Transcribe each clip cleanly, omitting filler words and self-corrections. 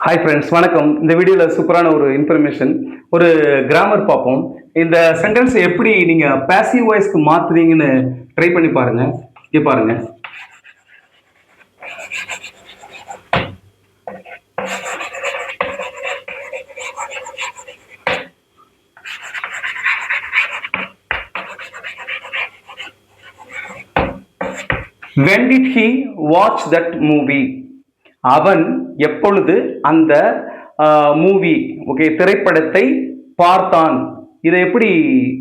Hi friends, வணக்கம். இந்த வீடியோவில் சூப்பரான ஒரு இன்ஃபர்மேஷன், ஒரு கிராமர் பார்ப்போம். இந்த சென்டென்ஸை எப்படி நீங்கள் பாசிவ் வாய்ஸ்க்கு மாற்றுறீங்கன்னு ட்ரை பண்ணி பாருங்க. இங்கே பாருங்க. When did he watch that movie? அவன் எப்பொழுது அந்த மூவி திரைப்படத்தை பார்த்தான். இதை எப்படி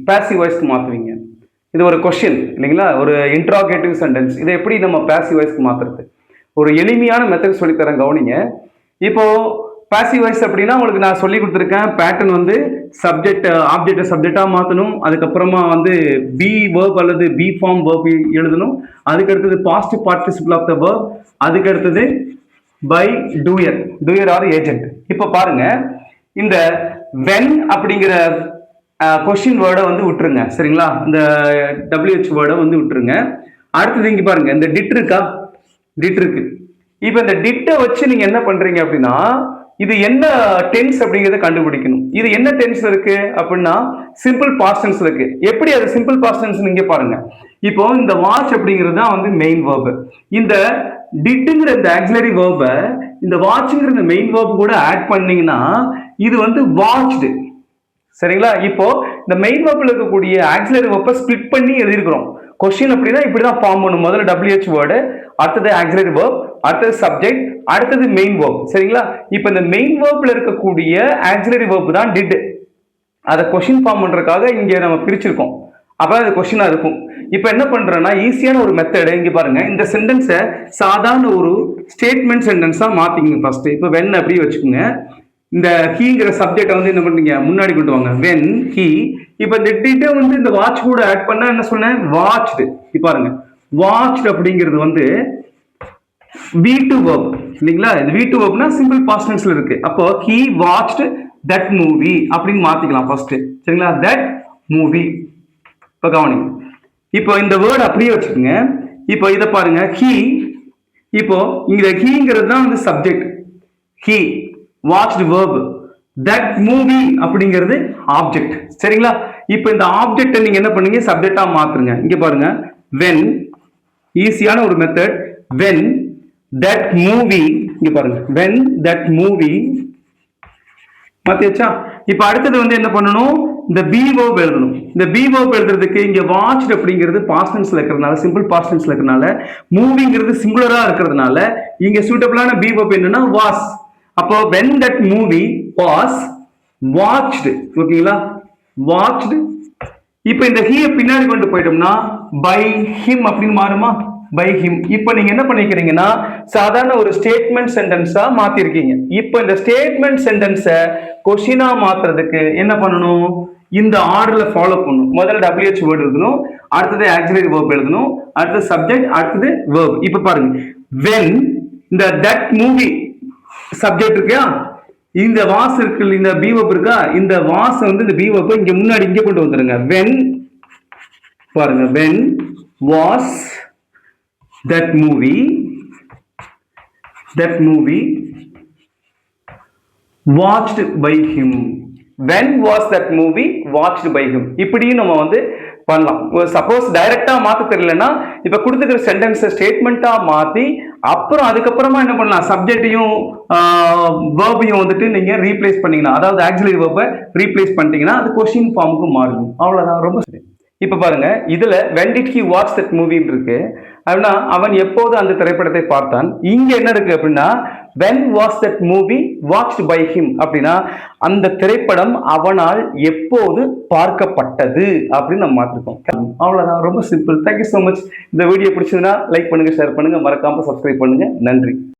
பாசிவ் வாய்ஸ்க்கு மாற்றுவீங்க? இது ஒரு கொஸ்டின் இல்லைங்களா, ஒரு இன்ட்ராகேட்டிவ் சென்டென்ஸ். இதை எப்படி நம்ம பாசிவ் வாய்ஸ்க்கு மாற்றுறது? ஒரு எளிமையான மெத்தட் சொல்லித்தரேன், கவனிங்க. இப்போ பாசிவ் வாய்ஸ் அப்படின்னா உங்களுக்கு நான் சொல்லி கொடுத்துருக்கேன். பேட்டர்ன் வந்து சப்ஜெக்ட் ஆப்ஜெக்டை சப்ஜெக்டாக மாற்றணும். அதுக்கப்புறமா வந்து பி வேர்ப் அல்லது பி ஃபார்ம் வேர்ப் எழுதணும். அதுக்கு அடுத்தது positive participle of the verb. அதுக்கு அடுத்தது பை டூயர் ஆர் ஏஜென்ட். இப்போ பாருங்க, இந்த வென் அப்படிங்கிற கொஸ்டின் வேர்டை வந்து விட்டுருங்க, சரிங்களா? இந்த WH வேர்டை வந்து விட்டுருங்க. அடுத்தது இங்க பாருங்க, இந்த டிட் இருக்கு. இப்போ இந்த டிட்டை வச்சு நீங்க என்ன பண்றீங்க அப்படின்னா, இது என்ன டென்ஸ் அப்படிங்கிறத கண்டுபிடிக்கணும். இது என்ன டென்ஸ்ல இருக்கு அப்படின்னா சிம்பிள் பாஸ்ட் டென்ஸ்ல இருக்கு. எப்படி அது சிம்பிள் பாஸ்ட் டென்ஸ் நீங்க பாருங்க. இப்போ இந்த வாட்ச் அப்படிங்கிறது தான் வந்து மெயின் வேர்ப். இந்த டிட்ங்கிற இந்த ஆக்சிலரி வேர்பை இந்த வாட்ச்ங்கிற இந்த மெயின் வேர்ப் கூட ஆட் பண்ணீங்கன்னா இது வந்து வாட்ச்டு, சரிங்களா? இப்போ இந்த மெயின் வேர்ப்ல இருக்கக்கூடிய ஆக்சிலரி வேர்பை ஸ்பிளிட் பண்ணி எழுதிருக்கிறோம். கொஸ்டின் அப்படின்னா இப்படிதான் ஃபார்ம் பண்ணும். முதல்ல WH வேர்டு, அடுத்தது ஆக்சிலரி வேர்ப், அடுத்தது சப்ஜெக்ட், அடுத்தது மெயின் வேர்ப், சரிங்களா? இப்போ இந்த மெயின் வேர்ப்ல இருக்கக்கூடிய ஆக்சிலரி வேர்ப் தான் டிட். அதை கொஸ்டின் ஃபார்ம் பண்றதுக்காக இங்க நம்ம பிரிச்சிருக்கோம். அப்ப அது கொஸ்டினா இருக்கும். இப்போ என்ன பண்றேன்னா ஈஸியான ஒரு மெத்தட் இங்க பாருங்க. இந்த சென்டென்ஸை சாதாரண ஒரு ஸ்டேட்மெண்ட் சென்டென்ஸா மாத்திங்க ஃபர்ஸ்ட். இப்போ வென் அப்படி வச்சுக்கோங்க. இந்த ஹீங்கிற சப்ஜெக்டை வந்து என்ன பண்றீங்க, முன்னாடி கொண்டு வாங்க. When he. இப்போ இந்த டிட்டை வந்து இந்த வாட்ச் கூட ஆட் பண்ணா என்ன சொன்னேன், வாட்ச்டு. இப்போ பாருங்க, வாட்ச்டு அப்படிங்கிறது வந்து V2 verb இல்லைங்களா? இது V2 verbனா சிம்பிள் பாஸ்ட் டென்ஸ்ல இருக்கு. அப்போ he watched that movie அப்படின்னு மாத்திக்கலாம் ஃபர்ஸ்ட், சரிங்களா? that movie. இப்போ கவனிங்க. இப்போ இந்த வேர்ட் அப்படியே வச்சுக்கோங்க. இப்போ இதை பாருங்க, he. இப்போ இங்க ஹீங்கிறது தான் வந்து subject. he watched verb. that movie அப்படிங்கிறது ஆப்ஜெக்ட், சரிங்களா? இப்போ இந்த ஆப்ஜெக்டை நீங்க என்ன பண்ணீங்க, சப்ஜெக்டா மாத்துங்க. இங்க பாருங்க, when. ஈஸியான ஒரு மெத்தட். when that movie. இங்க பாருங்க, when that movie. மாத்தியாச்சா? இப்போ அடுத்தது வந்து என்ன பண்ணணும், இந்த பி வேர்ப் எழுதணும். இந்த பி வேர்ப் எழுதுறதுக்கு இங்க வாட்ச்ட் அப்படிங்கிறது பாஸ்ட் டென்ஸ்ல இருக்கிறதுனால, சிம்பிள் பாஸ்ட் டென்ஸ்ல இருக்கிறதுனால, மூவிங்கிறது சிங்குலரா இருக்கிறதுனால இங்க சூட்டபிளான பி வேர்ப் என்னன்னா வாஸ். அப்போ when that movie was watched, ஓகேங்களா? watched. இப்போ இந்த ஹீ பின்னாடி கொண்டு போயிட்டோம்னா by him அப்படின்னு மாறுமா? by him. இப்போ நீங்க என்ன பண்ணிக்கிறீங்கன்னா சாதாரண ஒரு ஸ்டேட்மெண்ட் சென்டென்ஸா மாத்திருக்கீங்க. இப்போ இந்த ஸ்டேட்மெண்ட் சென்டென்ஸை கொஸ்டினா மாத்துறதுக்கு என்ன பண்ணணும், இந்த ஆர்டர்ல ஃபாலோ பண்ணணும். முதல்ல WH வேர்ட் எழுதணும், அடுத்தது ஆக்சிலரி வேர்ப் எழுதணும், அடுத்தது சப்ஜெக்ட், அடுத்தது வேர்ப். இப்போ பாருங்க, when இந்த that movie சப்ஜெக்ட் இருக்கா, இந்த வாஸ் இருக்கு, இந்த பி வேர்ப் இருக்கா, இந்த வாஸ் வந்து இந்த பி வேர்ப் இங்க முன்னாடி இங்க கொண்டு வந்துருங்க. when பாருங்க, when was that movie watched by him. when was that movie watched by him. இப்படியும் நம்ம வந்து பண்ணலாம். சப்போஸ் டைரக்டா மாத்த தெரியலன்னா இப்ப கொடுத்துக்கிற சென்டென்ஸை ஸ்டேட்மெண்டா மாத்தி அப்புறம் அதுக்கப்புறமா என்ன பண்ணலாம், சப்ஜெக்டையும் வேர்பையும் வந்துட்டு நீங்க ரீப்ளேஸ் பண்ணீங்கன்னா, அதாவது ஆக்சிலரி வேர்பை ரீப்ளேஸ் பண்ணிட்டீங்கன்னா அது கொஸ்டின் ஃபார்முக்கு மாறும். அவ்வளவுதான், ரொம்ப சரி. இப்ப பாருங்க, இதுல when did he watch that movie இருக்கு அப்படின்னா அவன் எப்போது அந்த திரைப்படத்தை பார்த்தான். இங்க என்ன இருக்கு அப்படின்னா when was that movie watched by him அப்படின்னா அந்த திரைப்படம் அவனால் எப்போது பார்க்கப்பட்டது அப்படின்னு நம்ம மாத்திருக்கோம். அவ்வளவுதான், ரொம்ப சிம்பிள். Thank you so much. இந்த வீடியோ பிடிச்சதுன்னா லைக் பண்ணுங்க, ஷேர் பண்ணுங்க, மறக்காம சப்ஸ்கிரைப் பண்ணுங்க. நன்றி.